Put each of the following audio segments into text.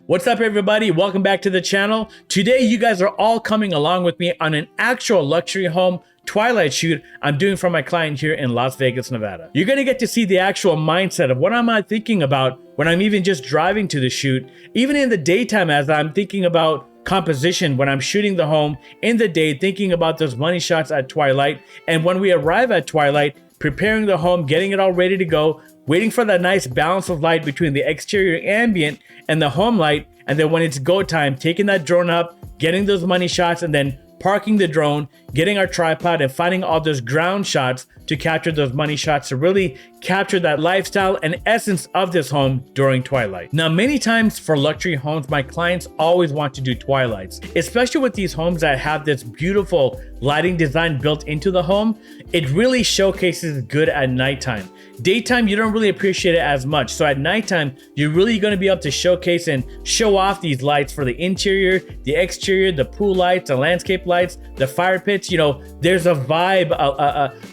What's up everybody? Welcome back to the channel. Today you guys are all coming along with me on an actual luxury home Twilight shoot I'm doing for my client here in Las Vegas, Nevada. You're gonna get to see the actual mindset of what am I thinking about when I'm even just driving to the shoot, even in the daytime as I'm thinking about composition when I'm shooting the home in the day, thinking about those money shots at Twilight, and when we arrive at Twilight, preparing the home, getting it all ready to go, waiting for that nice balance of light between the exterior ambient and the home light, and then when it's go time, taking that drone up, getting those money shots, and then parking the drone, getting our tripod, and finding all those ground shots to capture those money shots to really capture that lifestyle and essence of this home during Twilight. Now, many times for luxury homes, my clients always want to do Twilights, especially with these homes that have this beautiful lighting design built into the home. It really showcases good at nighttime. Daytime, you don't really appreciate it as much. So at nighttime, you're really going to be able to showcase and show off these lights for the interior, the exterior, the pool lights, the landscape lights, the fire pits. You know, there's a vibe,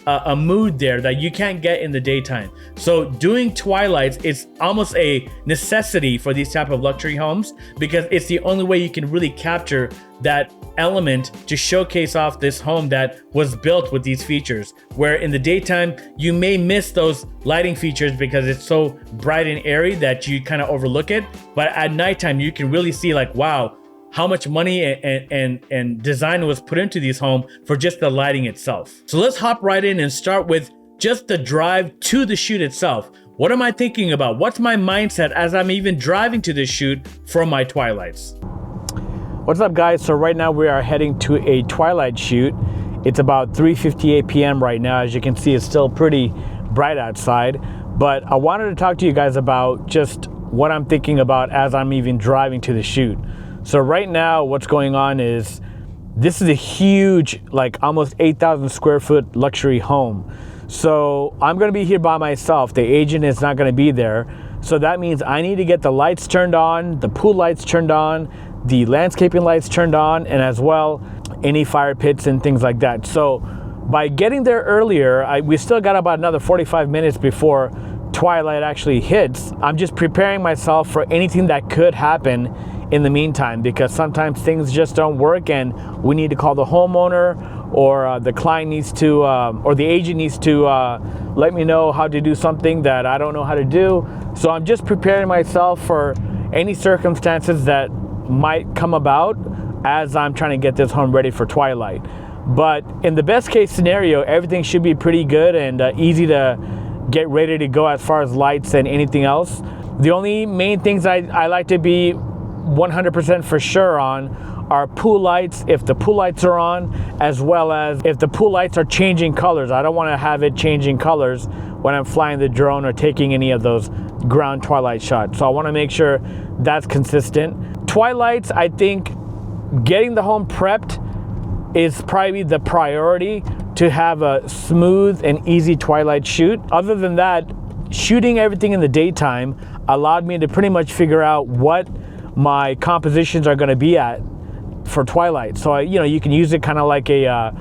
a mood there that you can't get in the daytime. So doing Twilights is almost a necessity for these type of luxury homes because it's the only way you can really capture that element to showcase off this home that was built with these features, where in the daytime you may miss those lighting features because it's so bright and airy that you kind of overlook it, but at nighttime you can really see like, wow, how much money and design was put into this home for just the lighting itself. So let's hop right in and start with just the drive to the shoot itself. What am I thinking about? What's my mindset as I'm even driving to this shoot for my Twilights? What's up guys? So right now we are heading to a Twilight shoot. It's about 3:58 p.m. right now. As you can see, it's still pretty bright outside, but I wanted to talk to you guys about just what I'm thinking about as I'm even driving to the shoot. So right now what's going on is this is a huge, like almost 8,000 square foot luxury home. So I'm going to be here by myself. The agent is not going to be there. So that means I need to get the lights turned on, the pool lights turned on, the landscaping lights turned on, and as well any fire pits and things like that. So by getting there earlier, we still got about another 45 minutes before Twilight actually hits. I'm just preparing myself for anything that could happen in the meantime, because sometimes things just don't work and we need to call the homeowner, or the client needs to, or the agent needs to let me know how to do something that I don't know how to do. So I'm just preparing myself for any circumstances that might come about as I'm trying to get this home ready for Twilight. But in the best case scenario, everything should be pretty good and easy to get ready to go as far as lights and anything else. The only main things I like to be 100% for sure on are pool lights, if the pool lights are on, as well as if the pool lights are changing colors. I don't want to have it changing colors when I'm flying the drone or taking any of those ground Twilight shots. So I want to make sure that's consistent. Twilights, I think getting the home prepped is probably the priority to have a smooth and easy Twilight shoot. Other than that, shooting everything in the daytime allowed me to pretty much figure out what my compositions are going to be at for Twilight. So you can use it kind of like a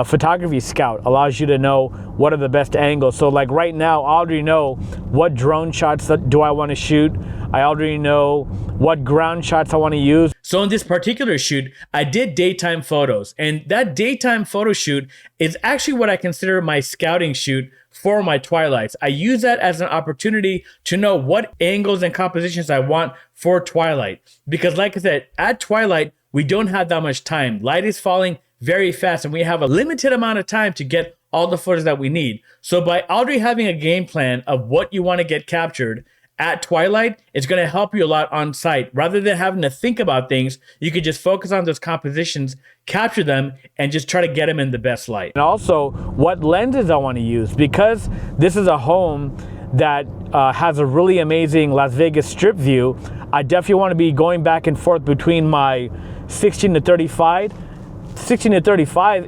photography scout. Allows you to know what are the best angles. So like right now, I already know what drone shots do I want to shoot. I already know what ground shots I want to use. So in this particular shoot, I did daytime photos, and that daytime photo shoot is actually what I consider my scouting shoot for my Twilights. I use that as an opportunity to know what angles and compositions I want for Twilight. Because like I said, at Twilight, we don't have that much time. Light is falling very fast and we have a limited amount of time to get all the footage that we need. So by already having a game plan of what you want to get captured at Twilight, it's going to help you a lot on site. Rather than having to think about things, you could just focus on those compositions, capture them, and just try to get them in the best light. And also what lenses I want to use, because this is a home that has a really amazing Las Vegas strip view. I definitely want to be going back and forth between my 16 to 35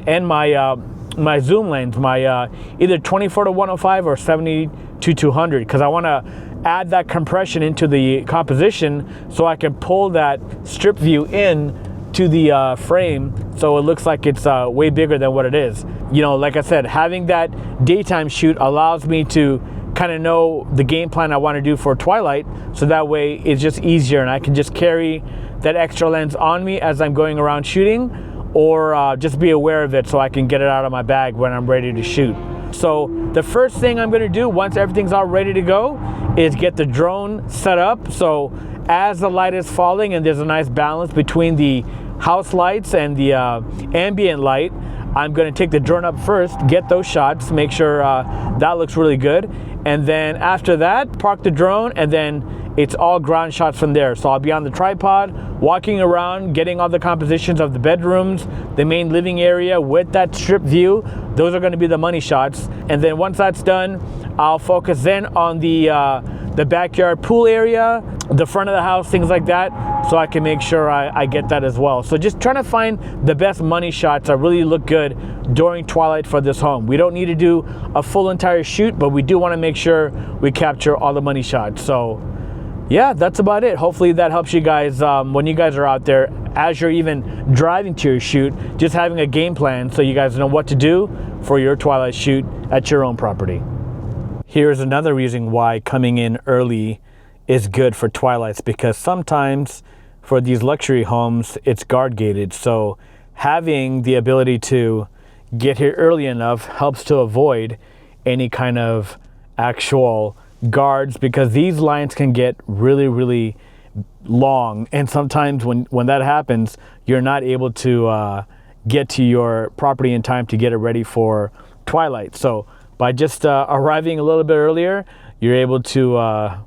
and my zoom lens, my either 24 to 105 or 70 to 200, because I want to add that compression into the composition so I can pull that strip view in to the frame so it looks like it's way bigger than what it is. You know, like I said, having that daytime shoot allows me to kind of know the game plan I want to do for Twilight, so that way it's just easier and I can just carry that extra lens on me as I'm going around shooting, or just be aware of it so I can get it out of my bag when I'm ready to shoot. So the first thing I'm going to do once everything's all ready to go is get the drone set up. So as the light is falling and there's a nice balance between the house lights and the ambient light, I'm going to take the drone up first, get those shots, make sure that looks really good. And then after that, park the drone, and then it's all ground shots from there. So I'll be on the tripod, walking around, getting all the compositions of the bedrooms, the main living area with that strip view. Those are going to be the money shots. And then once that's done, I'll focus then on the backyard pool area, the front of the house, things like that, so I can make sure I get that as well. So just trying to find the best money shots that really look good during Twilight for this home. We don't need to do a full entire shoot, but we do want to make sure we capture all the money shots. So yeah, that's about it. Hopefully that helps you guys when you guys are out there, as you're even driving to your shoot, just having a game plan so you guys know what to do for your Twilight shoot at your own property. Here's another reason why coming in early is good for Twilights, because sometimes for these luxury homes, it's guard gated. So having the ability to get here early enough helps to avoid any kind of actual guards, because these lines can get really, really long. And sometimes when that happens, you're not able to get to your property in time to get it ready for Twilight. So by just arriving a little bit earlier, you're able to,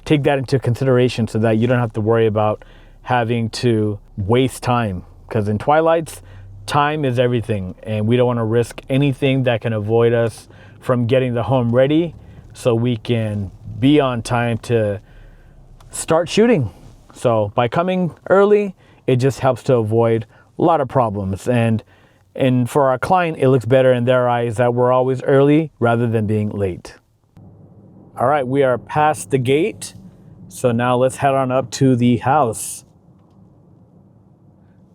take that into consideration so that you don't have to worry about having to waste time. Because in Twilights, time is everything, and we don't want to risk anything that can avoid us from getting the home ready so we can be on time to start shooting. So by coming early, it just helps to avoid a lot of problems. And for our client, it looks better in their eyes that we're always early rather than being late. All right, we are past the gate. So now let's head on up to the house.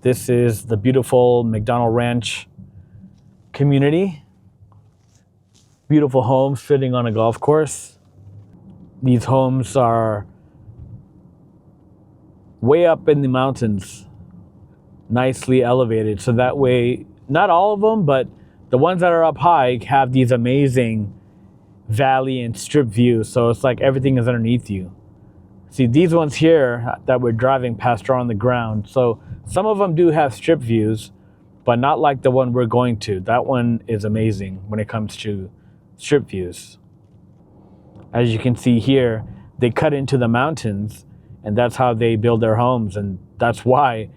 This is the beautiful McDonald Ranch community. Beautiful homes sitting on a golf course. These homes are way up in the mountains, nicely elevated. So that way, not all of them, but the ones that are up high have these amazing valley and strip views. So it's like everything is underneath you. See, these ones here that we're driving past are on the ground. So some of them do have strip views, but not like the one we're going to. That one is amazing when it comes to strip views. As you can see here, they cut into the mountains, and that's how they build their homes. And that's why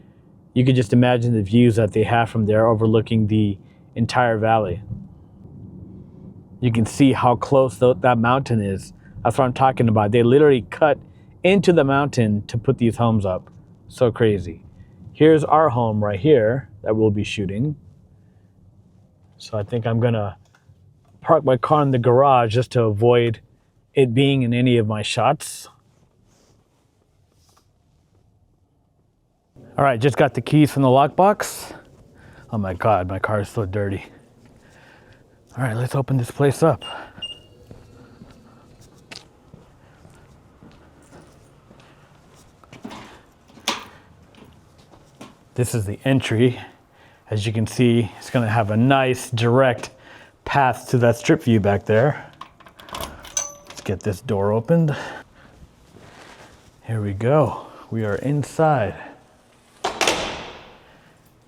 you could just imagine the views that they have from there overlooking the entire valley. You can see how close that mountain is. That's what I'm talking about. They literally cut into the mountain to put these homes up. So crazy. Here's our home right here that we'll be shooting. So I think I'm gonna park my car in the garage just to avoid it being in any of my shots. All right, just got the keys from the lockbox. Oh my God, my car is so dirty. All right, let's open this place up. This is the entry. As you can see, it's gonna have a nice direct path to that strip view back there. Let's get this door opened. Here we go. We are inside.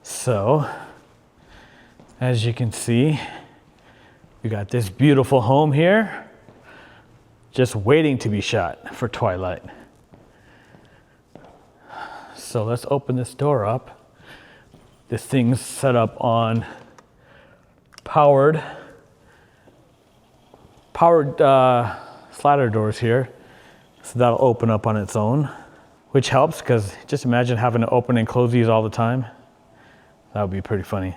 So, as you can see, we got this beautiful home here, just waiting to be shot for Twilight. So let's open this door up. This thing's set up on powered slider doors here. So that'll open up on its own, which helps because just imagine having to open and close these all the time. That would be pretty funny.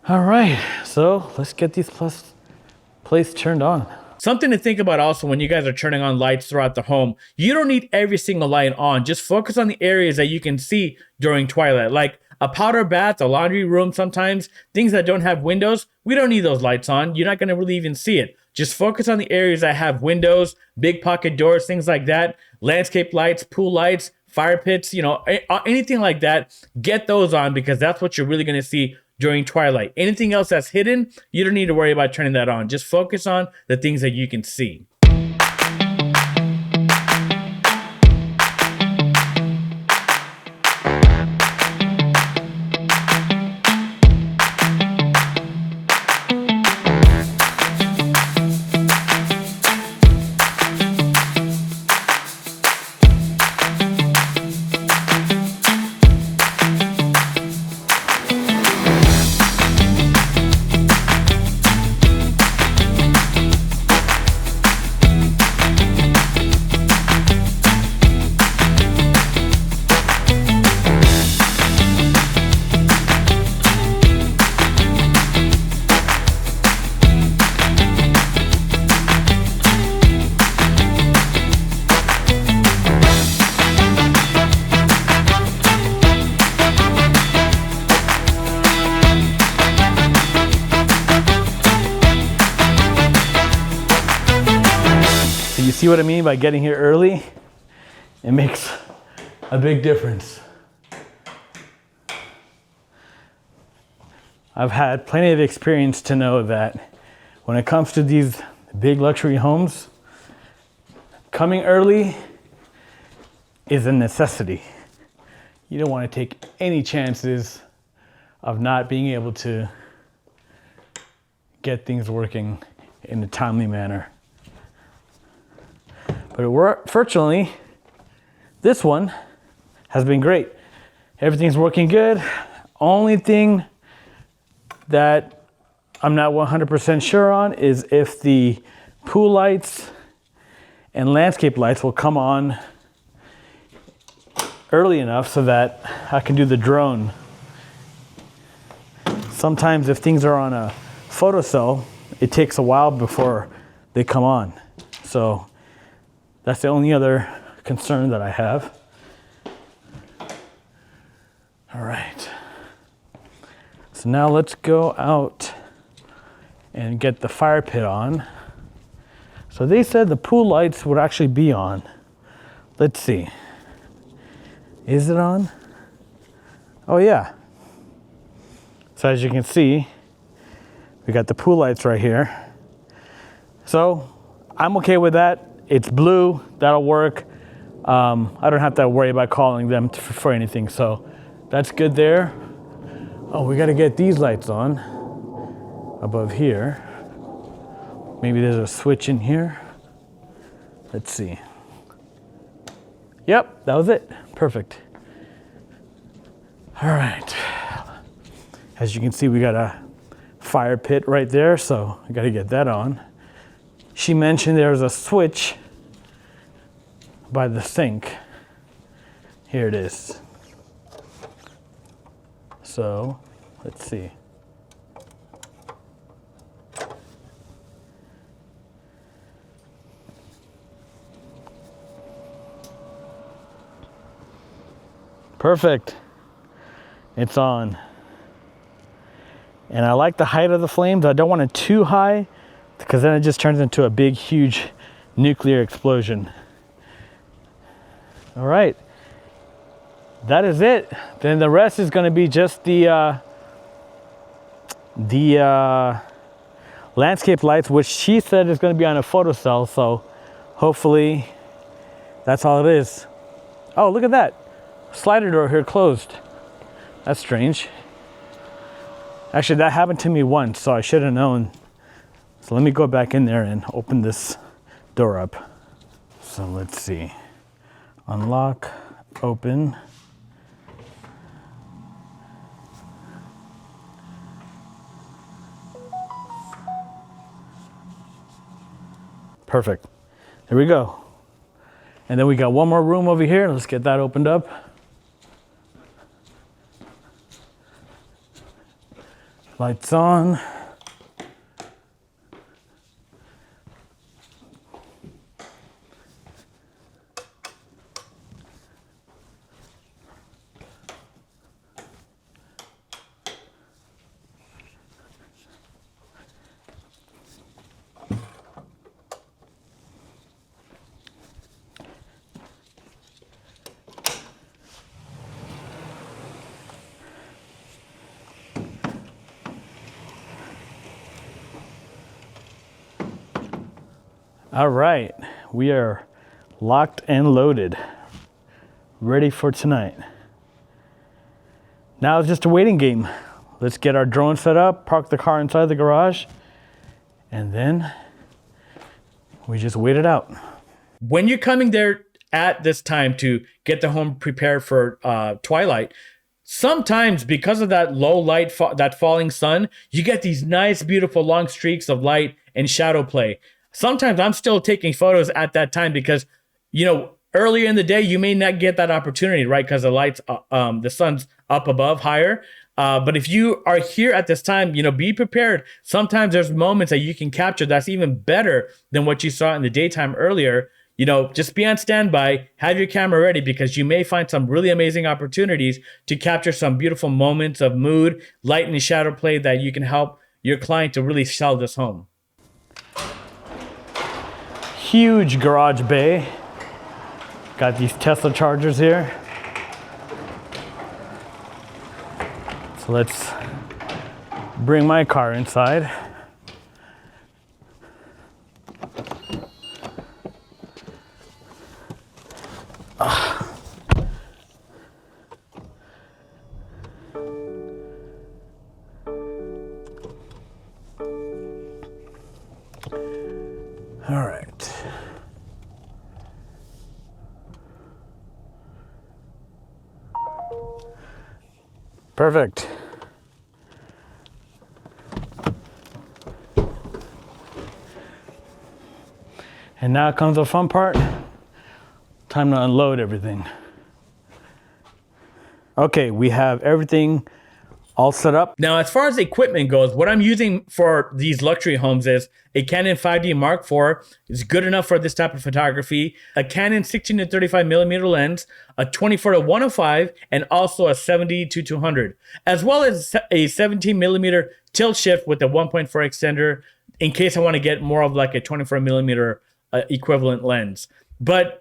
All right, so let's get these place turned on. Something to think about also when you guys are turning on lights throughout the home, you don't need every single light on. Just focus on the areas that you can see during Twilight, like a powder bath, a laundry room sometimes, things that don't have windows. We don't need those lights on. You're not gonna really even see it. Just focus on the areas that have windows, big pocket doors, things like that, landscape lights, pool lights, fire pits, anything like that. Get those on because that's what you're really going to see during twilight. Anything else that's hidden, you don't need to worry about turning that on. Just focus on the things that you can see. You see what I mean by getting here early? It makes a big difference. I've had plenty of experience to know that when it comes to these big luxury homes, coming early is a necessity. You don't want to take any chances of not being able to get things working in a timely manner. But fortunately, this one has been great. Everything's working good. Only thing that I'm not 100% sure on is if the pool lights and landscape lights will come on early enough so that I can do the drone. Sometimes if things are on a photocell, it takes a while before they come on. So that's the only other concern that I have. All right. So now let's go out and get the fire pit on. So they said the pool lights would actually be on. Let's see. Is it on? Oh yeah. So as you can see, we got the pool lights right here. So I'm okay with that. It's blue, that'll work. I don't have to worry about calling them for anything, so that's good there. Oh, we gotta get these lights on above here. Maybe there's a switch in here. Let's see. Yep, that was it. Perfect. All right. As you can see, we got a fire pit right there, so I gotta get that on. She mentioned there's a switch by the sink. Here it is. So, let's see. Perfect. It's on. And I like the height of the flames. I don't want it too high because then it just turns into a big, huge nuclear explosion. All right, that is it. Then the rest is going to be just the landscape lights, which she said is going to be on a photocell. So hopefully that's all it is. Oh, look at that. Slider door here closed. That's strange. Actually, that happened to me once, so I should have known. So let me go back in there and open this door up. So let's see. Unlock, open. Perfect. There we go. And then we got one more room over here. Let's get that opened up. Lights on. All right, we are locked and loaded, ready for tonight. Now it's just a waiting game. Let's get our drone set up, park the car inside the garage, and then we just wait it out. When you're coming there at this time to get the home prepared for twilight, sometimes because of that low light, that falling sun, you get these nice, beautiful long streaks of light and shadow play. Sometimes I'm still taking photos at that time because, you know, earlier in the day, you may not get that opportunity, right? Because the sun's up above higher. But if you are here at this time, you know, be prepared. Sometimes there's moments that you can capture that's even better than what you saw in the daytime earlier. You know, just be on standby, have your camera ready because you may find some really amazing opportunities to capture some beautiful moments of mood, light and shadow play that you can help your client to really sell this home. Huge garage bay. Got these Tesla chargers here. So let's bring my car inside. All right. Perfect. And now comes the fun part. Time to unload everything. Okay, we have everything all set up. Now, as far as equipment goes, what I'm using for these luxury homes is a Canon 5D Mark IV. It's good enough for this type of photography. A Canon 16 to 35 millimeter lens, a 24 to 105, and also a 70 to 200, as well as a 17 millimeter tilt shift with a 1.4 extender in case I want to get more of like a 24 millimeter equivalent lens. But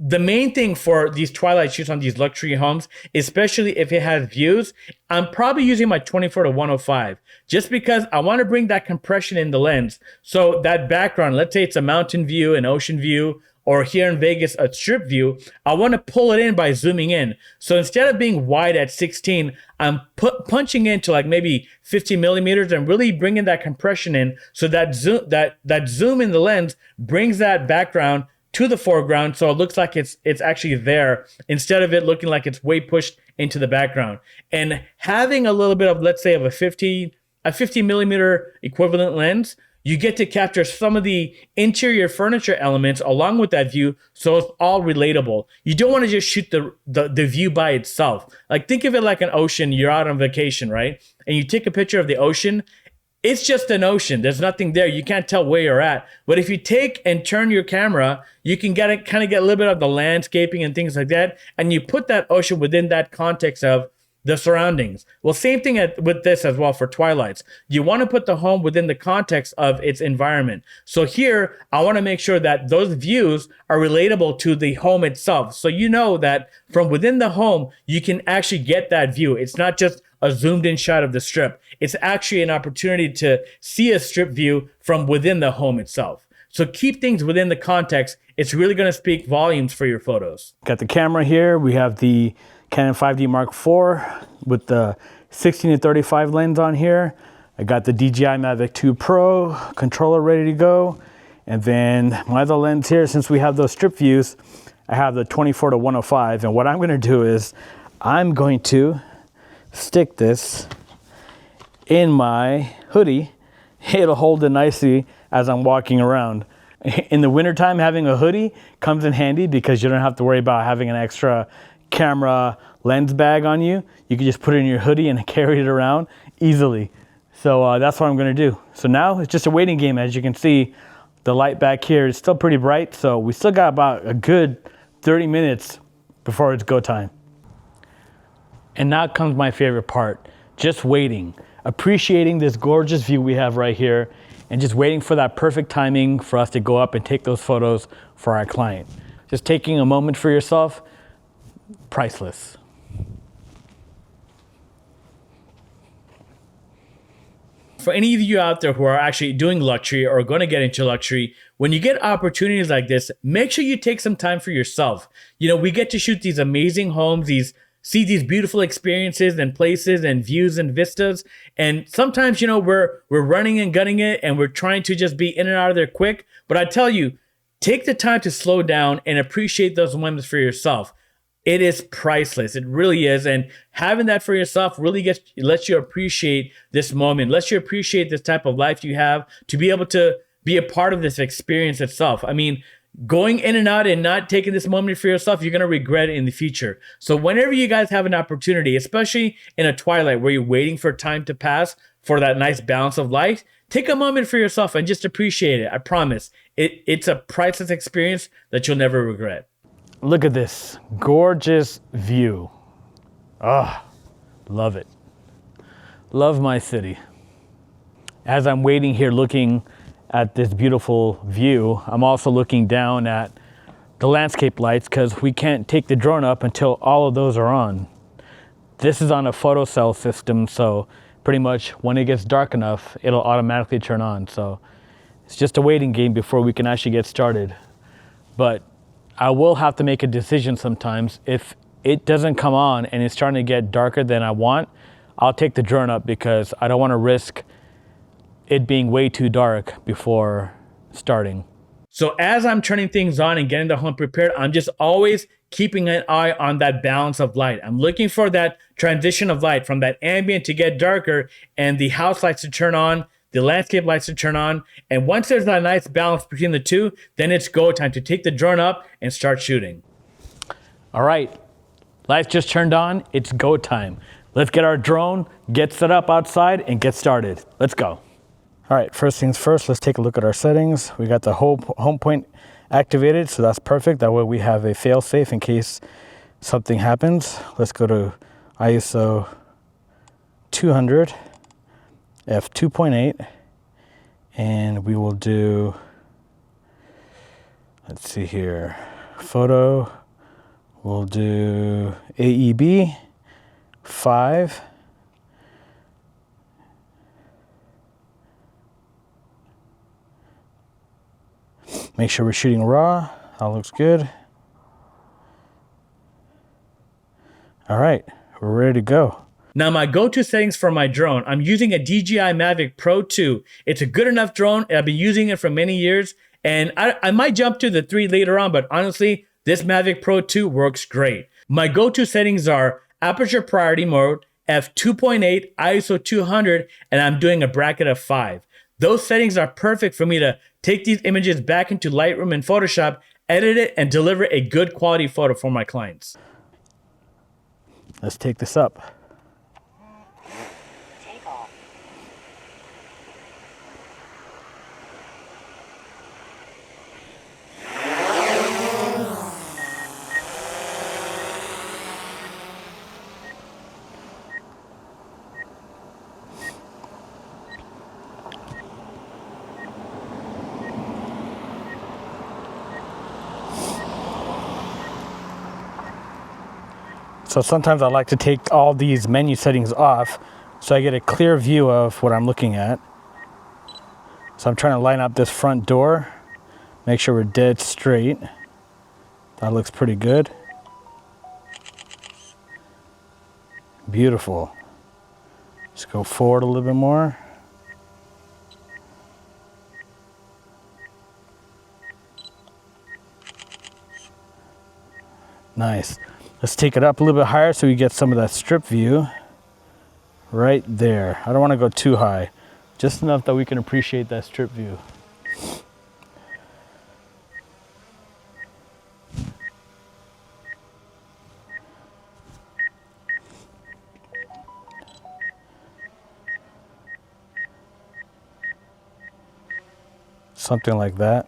the main thing for these twilight shoots on these luxury homes, especially if it has views, I'm probably using my 24 to 105 just because I want to bring that compression in the lens. So that background, let's say it's a mountain view, an ocean view, or here in Vegas, a strip view, I want to pull it in by zooming in. So instead of being wide at 16, I'm punching into like maybe 50 millimeters and really bringing that compression in. So that zoom in the lens brings that background to the foreground, so it looks like it's actually there instead of it looking like it's way pushed into the background. And having a little bit of, let's say, of a 50 millimeter equivalent lens, you get to capture some of the interior furniture elements along with that view, so it's all relatable. You don't want to just shoot the view by itself. Like, think of it like an ocean. You're out on vacation, right? And you take a picture of the ocean. It's just an ocean. There's nothing there. You can't tell where you're at. But if you take and turn your camera, you can kind of get a little bit of the landscaping and things like that. And you put that ocean within that context of the surroundings. Well, same thing with this as well for twilights. You want to put the home within the context of its environment. So here, I want to make sure that those views are relatable to the home itself. So you know that from within the home, you can actually get that view. It's not just a zoomed in shot of the strip. It's actually an opportunity to see a strip view from within the home itself. So keep things within the context. It's really going to speak volumes for your photos. Got the camera here. We have the Canon 5D Mark IV with the 16 to 35 lens on here. I got the DJI Mavic 2 Pro controller ready to go. And then my other lens here, since we have those strip views, I have the 24 to 105. And what I'm going to do is I'm going to stick this in my hoodie. It'll hold it nicely as I'm walking around. In the wintertime, having a hoodie comes in handy because you don't have to worry about having an extra camera lens bag on you. You can just put it in your hoodie and carry it around easily. So that's what I'm gonna do. So now it's just a waiting game. As you can see, the light back here is still pretty bright. So we still got about a good 30 minutes before it's go time. And now comes my favorite part, just waiting, appreciating this gorgeous view we have right here and just waiting for that perfect timing for us to go up and take those photos for our client. Just taking a moment for yourself, priceless. For any of you out there who are actually doing luxury or going to get into luxury, when you get opportunities like this, make sure you take some time for yourself. You know, we get to shoot these amazing homes, see these beautiful experiences and places and views and vistas. And sometimes, you know, we're running and gunning it and we're trying to just be in and out of there quick. But I tell you, take the time to slow down and appreciate those moments for yourself. It is priceless. It really is. And having that for yourself really lets you appreciate this moment, lets you appreciate this type of life you have, to be able to be a part of this experience itself. I mean, going in and out and not taking this moment for yourself, you're going to regret it in the future. So whenever you guys have an opportunity, especially in a twilight where you're waiting for time to pass for that nice balance of light, take a moment for yourself and just appreciate it. I promise. It's a priceless experience that you'll never regret. Look at this gorgeous view. Ah, love it. Love my city. As I'm waiting here looking at this beautiful view, I'm also looking down at the landscape lights because we can't take the drone up until all of those are on. This is on a photo cell system, so pretty much when it gets dark enough, it'll automatically turn on. So it's just a waiting game before we can actually get started. But I will have to make a decision sometimes. If it doesn't come on and it's starting to get darker than I want, I'll take the drone up because I don't want to risk it being way too dark before starting. So as I'm turning things on and getting the home prepared, I'm just always keeping an eye on that balance of light. I'm looking for that transition of light from that ambient to get darker and the house lights to turn on, the landscape lights to turn on. And once there's that nice balance between the two, then it's go time to take the drone up and start shooting. All right, lights just turned on. It's go time. Let's get our drone, get set up outside and get started. Let's go. All right, first things first, let's take a look at our settings. We got the home point activated, so that's perfect. That way we have a fail safe in case something happens. Let's go to ISO 200. f2.8, and we will do, let's see here, photo, we'll do AEB 5, make sure we're shooting raw. That looks good. All right, we're ready to go. Now, my go-to settings for my drone, I'm using a DJI Mavic Pro 2. It's a good enough drone. I've been using it for many years, and I might jump to the 3 later on, but honestly, this Mavic Pro 2 works great. My go-to settings are aperture priority mode, f2.8, ISO 200, and I'm doing a bracket of 5. Those settings are perfect for me to take these images back into Lightroom and Photoshop, edit it, and deliver a good quality photo for my clients. Let's take this up. So sometimes I like to take all these menu settings off so I get a clear view of what I'm looking at. So I'm trying to line up this front door, make sure we're dead straight. That looks pretty good. Beautiful. Let's go forward a little bit more. Nice. Let's take it up a little bit higher so we get some of that strip view right there. I don't want to go too high, just enough that we can appreciate that strip view. Something like that.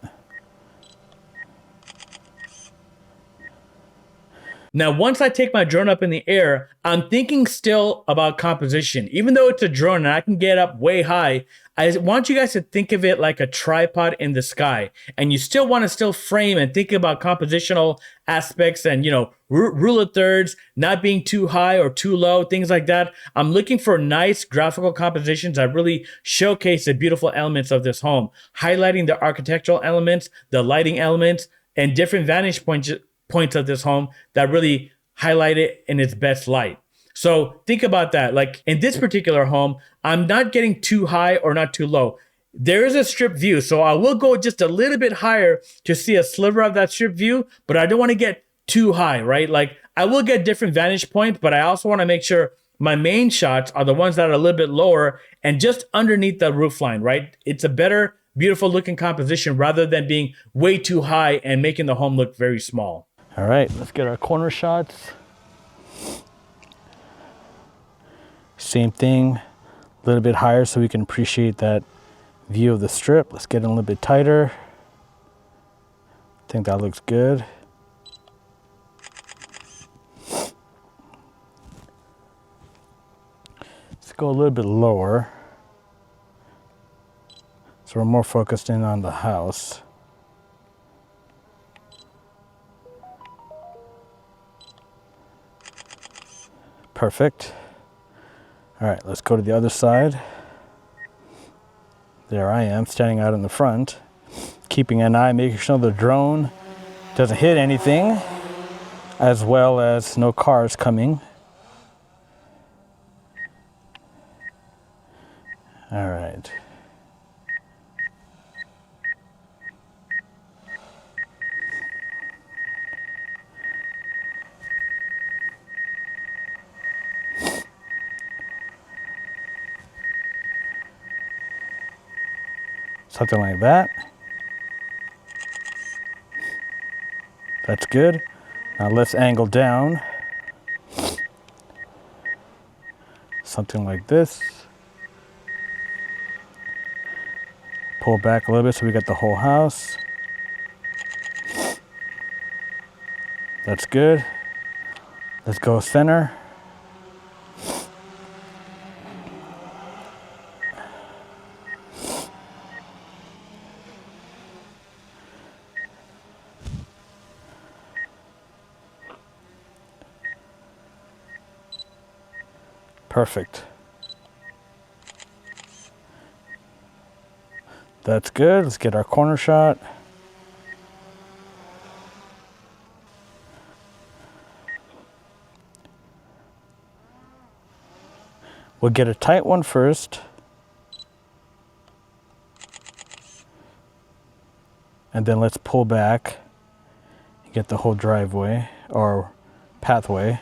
Now, once I take my drone up in the air, I'm thinking still about composition. Even though it's a drone and I can get up way high, I want you guys to think of it like a tripod in the sky. And you still want to frame and think about compositional aspects and, rule of thirds, not being too high or too low, things like that. I'm looking for nice graphical compositions that really showcase the beautiful elements of this home, highlighting the architectural elements, the lighting elements, and different vantage points of this home that really highlight it in its best light. So think about that. Like in this particular home, I'm not getting too high or not too low. There is a strip view, so I will go just a little bit higher to see a sliver of that strip view, but I don't want to get too high, right? Like I will get different vantage points, but I also want to make sure my main shots are the ones that are a little bit lower and just underneath the roof line, right? It's a better, beautiful looking composition rather than being way too high and making the home look very small. All right, let's get our corner shots. Same thing, a little bit higher so we can appreciate that view of the strip. Let's get it a little bit tighter. I think that looks good. Let's go a little bit lower, so we're more focused in on the house. Perfect. All right, let's go to the other side. There I am, standing out in the front, keeping an eye, making sure the drone doesn't hit anything, as well as no cars coming. All right. Something like that. That's good. Now let's angle down. Something like this. Pull back a little bit so we get the whole house. That's good. Let's go center. Perfect. That's good. Let's get our corner shot. We'll get a tight one first. And then let's pull back and get the whole driveway or pathway.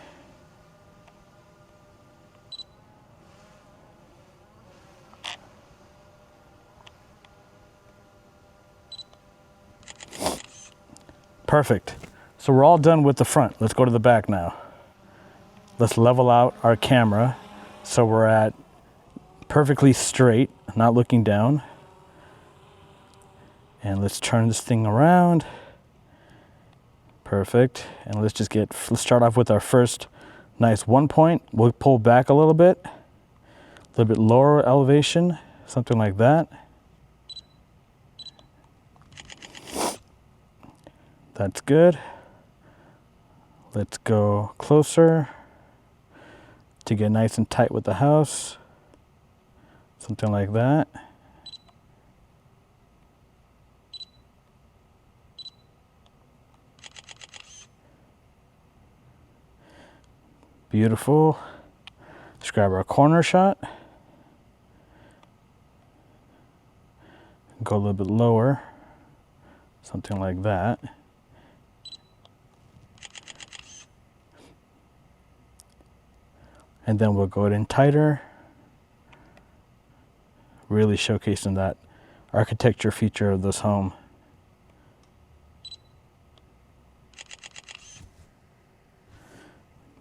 Perfect. So we're all done with the front. Let's go to the back now. Let's level out our camera so we're at perfectly straight, not looking down. And let's turn this thing around. Perfect. And let's start off with our first nice 1 point. We'll pull back a little bit lower elevation, something like that. That's good. Let's go closer to get nice and tight with the house. Something like that. Beautiful. Let's grab our corner shot. Go a little bit lower. Something like that. And then we'll go in tighter, really showcasing that architecture feature of this home.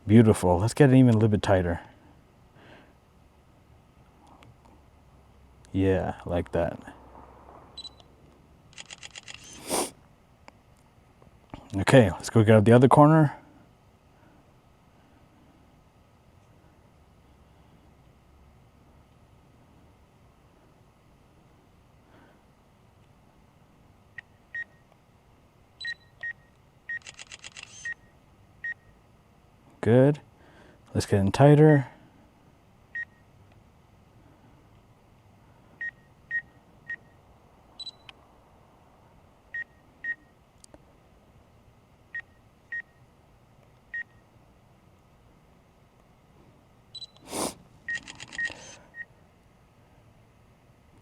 Beautiful. Let's get it even a little bit tighter. Yeah, like that. Okay, let's go grab the other corner. Good. Let's get in tighter.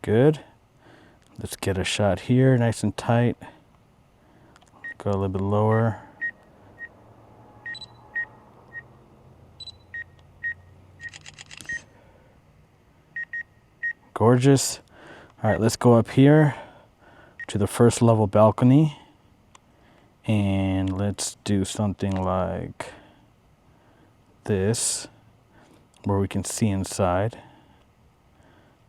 Good. Let's get a shot here, nice and tight. Go a little bit lower. Gorgeous. All right, let's go up here to the first level balcony. And let's do something like this, where we can see inside.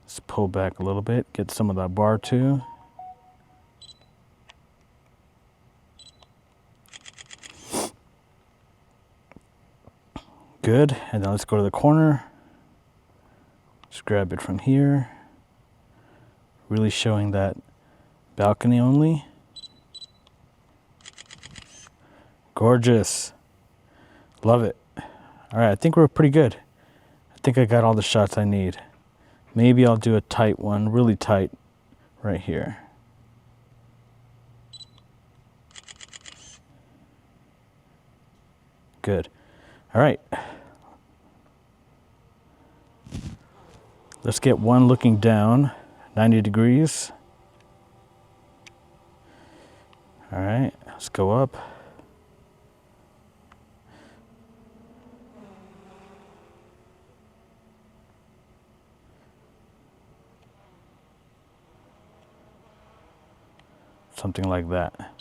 Let's pull back a little bit, get some of that bar too. Good, and then let's go to the corner. Just grab it from here. Really showing that balcony only. Gorgeous. Love it. All right, I think we're pretty good. I think I got all the shots I need. Maybe I'll do a tight one, really tight, right here. Good. All right. Let's get one looking down, 90 degrees. All right, let's go up. Something like that.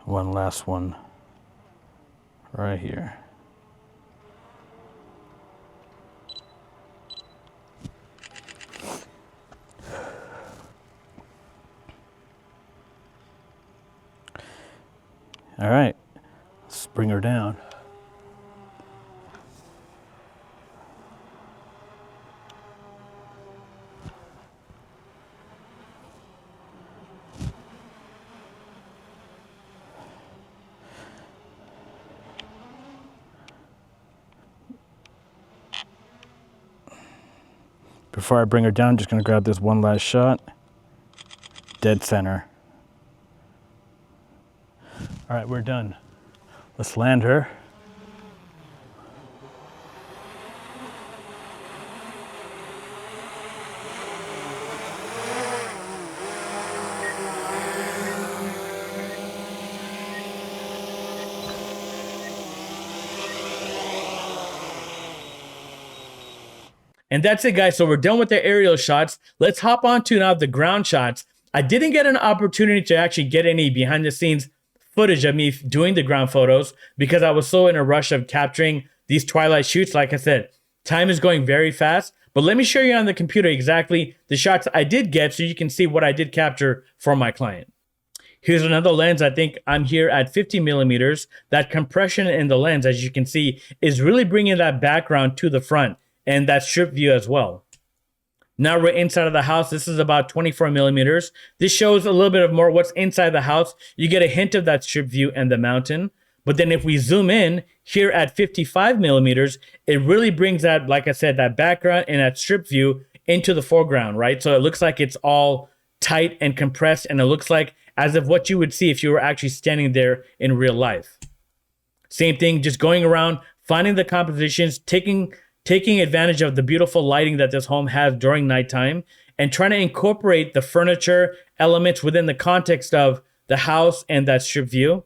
One last one right here. All right, let's bring her down. Before I bring her down, just gonna grab this one last shot. Dead center. All right, we're done. Let's land her. And that's it, guys. So we're done with the aerial shots. Let's hop on to now the ground shots. I didn't get an opportunity to actually get any behind the scenes footage of me doing the ground photos because I was so in a rush of capturing these Twilight shoots. Like I said, time is going very fast, but let me show you on the computer exactly the shots I did get so you can see what I did capture for my client. Here's another lens. I think I'm here at 50 millimeters. That compression in the lens, as you can see, is really bringing that background to the front and that strip view as well. Now we're inside of the house. This is about 24 millimeters. This shows a little bit of more what's inside the house. You get a hint of that strip view and the mountain. But then if we zoom in here at 55 millimeters, it really brings that, like I said, that background and that strip view into the foreground, right? So it looks like it's all tight and compressed, and it looks like as if what you would see if you were actually standing there in real life. Same thing, just going around, finding the compositions, taking advantage of the beautiful lighting that this home has during nighttime, and trying to incorporate the furniture elements within the context of the house and that strip view,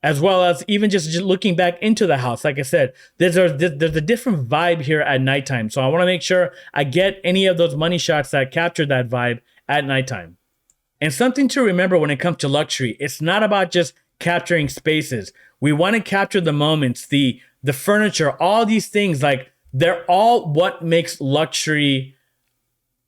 as well as even just looking back into the house. Like I said, there's a different vibe here at nighttime. So I want to make sure I get any of those money shots that capture that vibe at nighttime. And something to remember when it comes to luxury, it's not about just capturing spaces. We want to capture the moments, the furniture, all these things. Like, they're all what makes luxury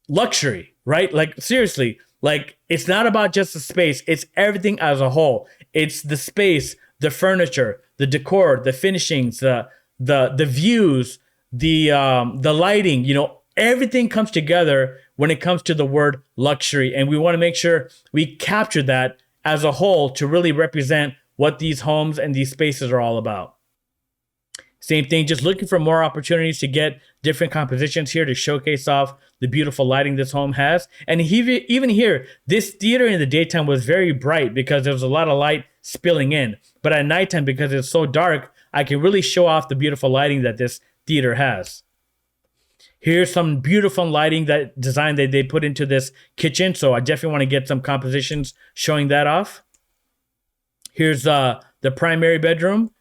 luxury. right? Like seriously, like it's not about just the space, it's everything as a whole. It's the space, the furniture, the decor, the finishings, the views, the lighting, everything comes together when it comes to the word luxury. And we want to make sure we capture that as a whole to really represent what these homes and these spaces are all about. Same thing, just looking for more opportunities to get different compositions here to showcase off the beautiful lighting this home has. And even here, this theater in the daytime was very bright because there was a lot of light spilling in. But at nighttime, because it's so dark, I can really show off the beautiful lighting that this theater has. Here's some beautiful lighting design that they put into this kitchen. So I definitely want to get some compositions showing that off. Here's the primary bedroom.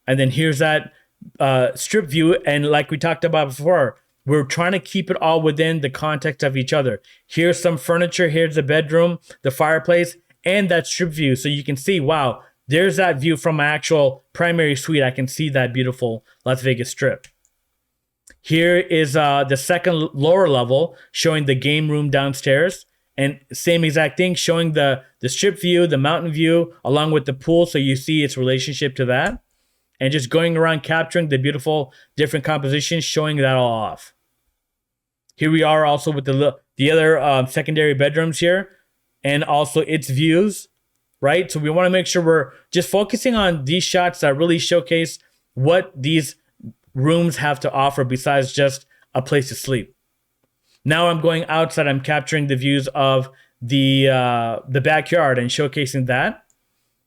And then here's that strip view. And like we talked about before, we're trying to keep it all within the context of each other. Here's some furniture. Here's the bedroom, the fireplace, and that strip view. So you can see, wow, there's that view from my actual primary suite. I can see that beautiful Las Vegas Strip. Here is the second lower level showing the game room downstairs. And same exact thing, showing the strip view, the mountain view, along with the pool. So you see its relationship to that. And just going around capturing the beautiful different compositions, showing that all off. Here we are also with the other secondary bedrooms here. And also its views, right? So we want to make sure we're just focusing on these shots that really showcase what these rooms have to offer besides just a place to sleep. Now I'm going outside. I'm capturing the views of the backyard and showcasing that.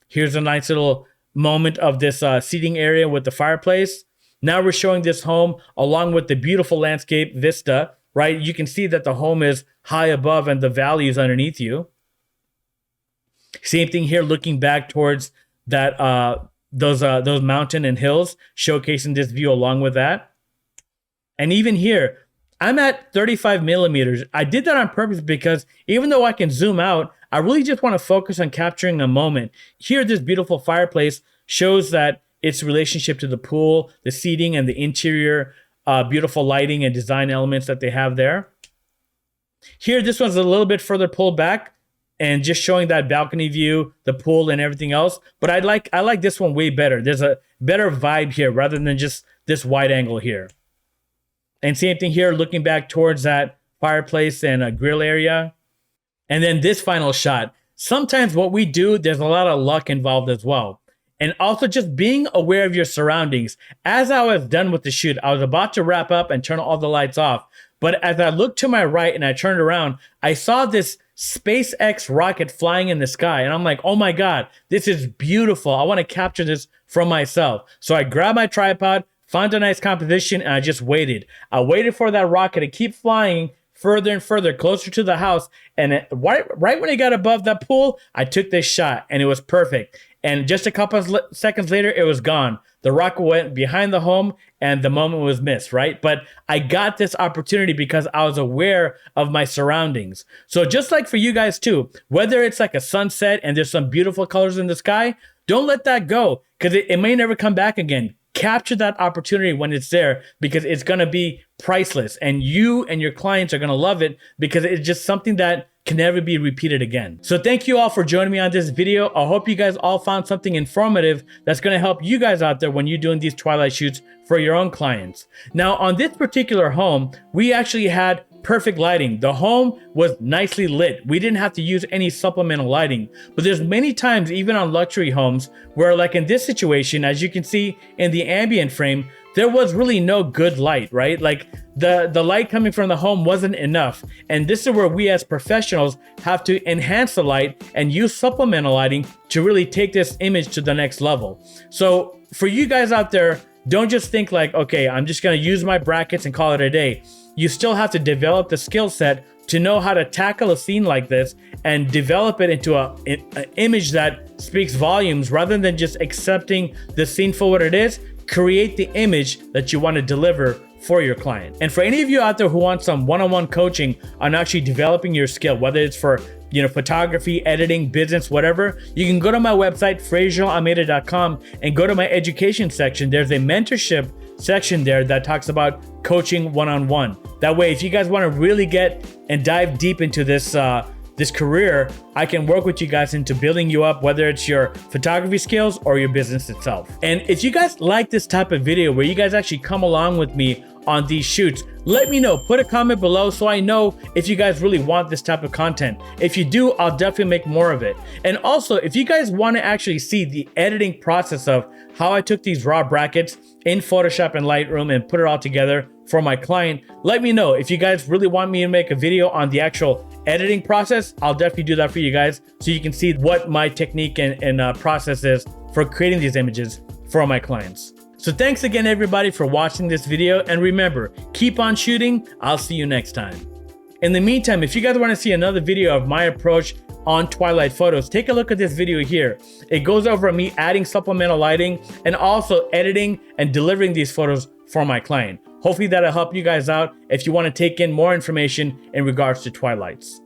Here's a nice little moment of this seating area with the fireplace. Now we're showing this home along with the beautiful landscape vista, right? You can see that the home is high above and the valley is underneath you. Same thing here, looking back towards that those mountain and hills, showcasing this view along with that. And even here, I'm at 35 millimeters. I did that on purpose because even though I can zoom out, I really just want to focus on capturing a moment. Here, this beautiful fireplace shows that its relationship to the pool, the seating, and the interior beautiful lighting and design elements that they have there. Here, this one's a little bit further pulled back and just showing that balcony view, the pool, and everything else. But I like this one way better. There's a better vibe here rather than just this wide angle here. And same thing here, looking back towards that fireplace and a grill area. And then this final shot. Sometimes what we do, there's a lot of luck involved as well. And also just being aware of your surroundings. As I was done with the shoot, I was about to wrap up and turn all the lights off. But as I looked to my right and I turned around, I saw this SpaceX rocket flying in the sky. And I'm like, oh my God, this is beautiful. I want to capture this for myself. So I grabbed my tripod, found a nice composition, and I just waited. I waited for that rocket to keep flying further and further, closer to the house. And right when it got above that pool, I took this shot and it was perfect. And just a couple of seconds later, it was gone. The rocket went behind the home and the moment was missed, right? But I got this opportunity because I was aware of my surroundings. So just like for you guys too, whether it's like a sunset and there's some beautiful colors in the sky, don't let that go because it may never come back again. Capture that opportunity when it's there because it's going to be priceless and you and your clients are going to love it because it's just something that can never be repeated again. So thank you all for joining me on this video. I hope you guys all found something informative that's going to help you guys out there when you're doing these Twilight shoots for your own clients. Now on this particular home, we actually had perfect lighting. The home was nicely lit. We didn't have to use any supplemental lighting. But there's many times, even on luxury homes, where like in this situation, as you can see in the ambient frame, there was really no good light, right? Like the light coming from the home wasn't enough. And this is where we as professionals have to enhance the light and use supplemental lighting to really take this image to the next level. So for you guys out there, don't just think like, okay, I'm just gonna use my brackets and call it a day. You still have to develop the skill set to know how to tackle a scene like this and develop it into an image that speaks volumes rather than just accepting the scene for what it is. Create the image that you want to deliver for your client. And for any of you out there who want some one-on-one coaching on actually developing your skill, whether it's for photography, editing, business, whatever, you can go to my website, FrazierAlmeida.com, and go to my education section. There's a mentorship section there that talks about coaching one-on-one. That way, if you guys want to really get and dive deep into this this career, I can work with you guys into building you up, whether it's your photography skills or your business itself. And if you guys like this type of video where you guys actually come along with me on these shoots, let me know. Put a comment below so I know if you guys really want this type of content. If you do, I'll definitely make more of it. And also, if you guys want to actually see the editing process of how I took these raw brackets in Photoshop and Lightroom and put it all together for my client, let me know. If you guys really want me to make a video on the actual editing process, I'll definitely do that for you guys so you can see what my technique and process is for creating these images for my clients. So thanks again, everybody, for watching this video. And remember, keep on shooting. I'll see you next time. In the meantime, if you guys want to see another video of my approach on Twilight photos, take a look at this video here. It goes over me adding supplemental lighting and also editing and delivering these photos for my client. Hopefully that'll help you guys out if you want to take in more information in regards to Twilights.